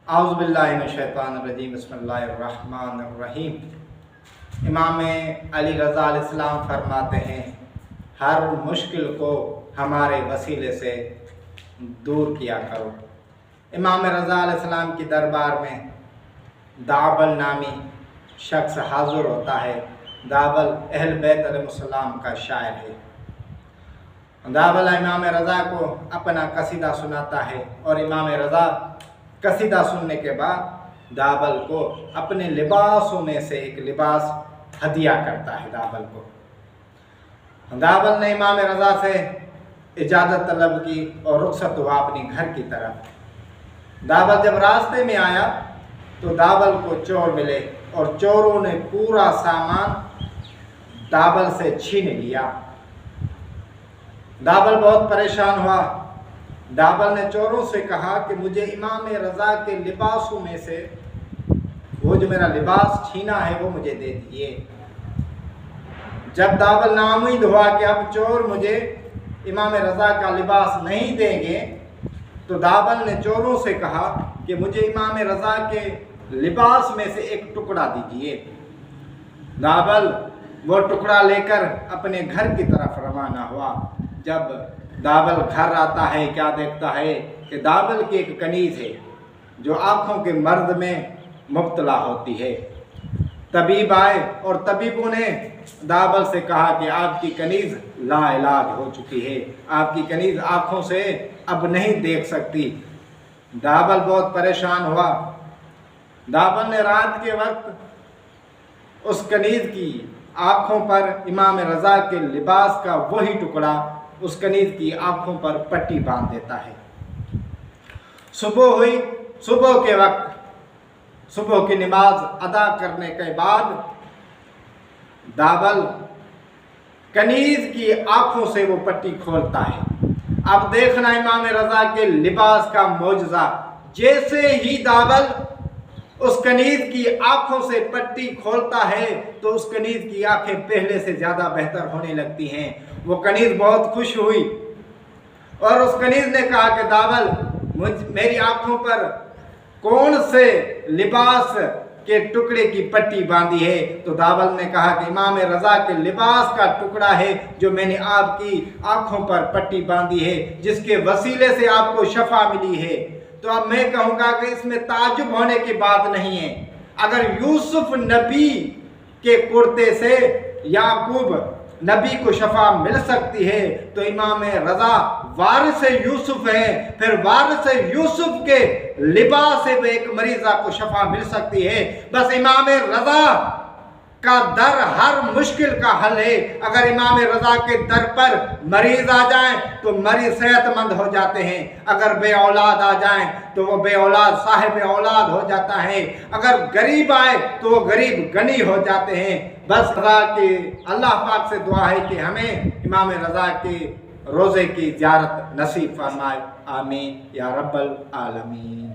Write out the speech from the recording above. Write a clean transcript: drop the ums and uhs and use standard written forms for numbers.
आऊज़ु बिल्लाहि मिनश शैतानिर रजीम बिस्मिल्लाहिर रहमानिर रहीम। इमाम अली रज़ा अलैहिस्सलाम फरमाते हैं, हर मुश्किल को हमारे वसीले से दूर किया करो। इमाम रज़ा अलैहिस्सलाम की दरबार में दाबल नामी शख्स हाज़िर होता है। दाबल अहल बैत अलैहिस्सलाम का शायर है। दाबल इमाम रज़ा को अपना कसीदा सुनाता है और इमाम रज़ा कसीदा सुनने के बाद दाबल को अपने लिबासों में से एक लिबास हदिया करता है। दाबल ने इमाम रज़ा से इजाज़त तलब की और रुखसत हुआ अपने घर की तरफ। दाबल जब रास्ते में आया तो दाबल को चोर मिले और चोरों ने पूरा सामान दाबल से छीन लिया। दाबल बहुत परेशान हुआ। दाबल ने चोरों से कहा कि मुझे इमाम रज़ा के लिबासों में से वो जो मेरा लिबास छीना है वो मुझे दे दिए। जब दाबल नाउम्मीद हुआ कि अब चोर मुझे इमाम रज़ा का लिबास नहीं देंगे, तो दाबल ने चोरों से कहा कि मुझे इमाम रज़ा के लिबास में से एक टुकड़ा दीजिए। दाबल वो टुकड़ा लेकर अपने घर की तरफ रवाना हुआ। जब दाबल घर आता है, क्या देखता है कि दाबल की एक कनीज़ है जो आँखों के मर्द में मुब्तला होती है। तबीब आए और तबीबों ने दाबल से कहा कि आपकी कनीज़ लाइलाज हो चुकी है, आपकी कनीज़ आँखों से अब नहीं देख सकती। दाबल बहुत परेशान हुआ। दाबल ने रात के वक्त उस कनीज़ की आँखों पर इमाम रज़ा के लिबास का वही टुकड़ा उस कनीज़ की आँखों पर पट्टी बांध देता है। सुबह हुई। सुबह के वक्त सुबह की नमाज अदा करने के बाद दाबल कनीज़ की आँखों से वो पट्टी खोलता है। अब देखना इमाम रज़ा के लिबास का मौजज़ा। जैसे ही दाबल उस कनीज़ की आँखों से पट्टी खोलता है तो उस कनीज़ की आँखें पहले से ज़्यादा बेहतर होने लगती हैं। वो कनीज़ बहुत खुश हुई और उस कनीज़ ने कहा कि दाबल मेरी आँखों पर कौन से लिबास के टुकड़े की पट्टी बांधी है? तो दाबल ने कहा कि इमाम रज़ा के लिबास का टुकड़ा है जो मैंने आपकी आँखों पर पट्टी बांधी है, जिसके वसीले से आपको शफा मिली है। तो अब मैं कहूँगा कि इसमें ताज्जुब होने की बात नहीं है। अगर यूसुफ नबी के कुर्ते से याकूब नबी को शफा मिल सकती है तो इमाम रज़ा वारिस यूसुफ है, फिर वारिस यूसुफ के लिबास से भी एक मरीज़ा को शफा मिल सकती है। बस इमाम रज़ा का दर हर मुश्किल का हल है। अगर इमाम रज़ा के दर पर मरीज़ आ जाएं तो मरीज़ सेहतमंद हो जाते हैं। अगर बे औलाद आ जाएं तो वो बे औलाद साहिब औलाद हो जाता है। अगर गरीब आए तो वो गरीब गनी हो जाते हैं। बस रज़ा के अल्लाह पाक से दुआ है कि हमें इमाम रज़ा के रोज़े की ज़ियारत नसीब फरमाए। आमीन या रब्बल आलमीन।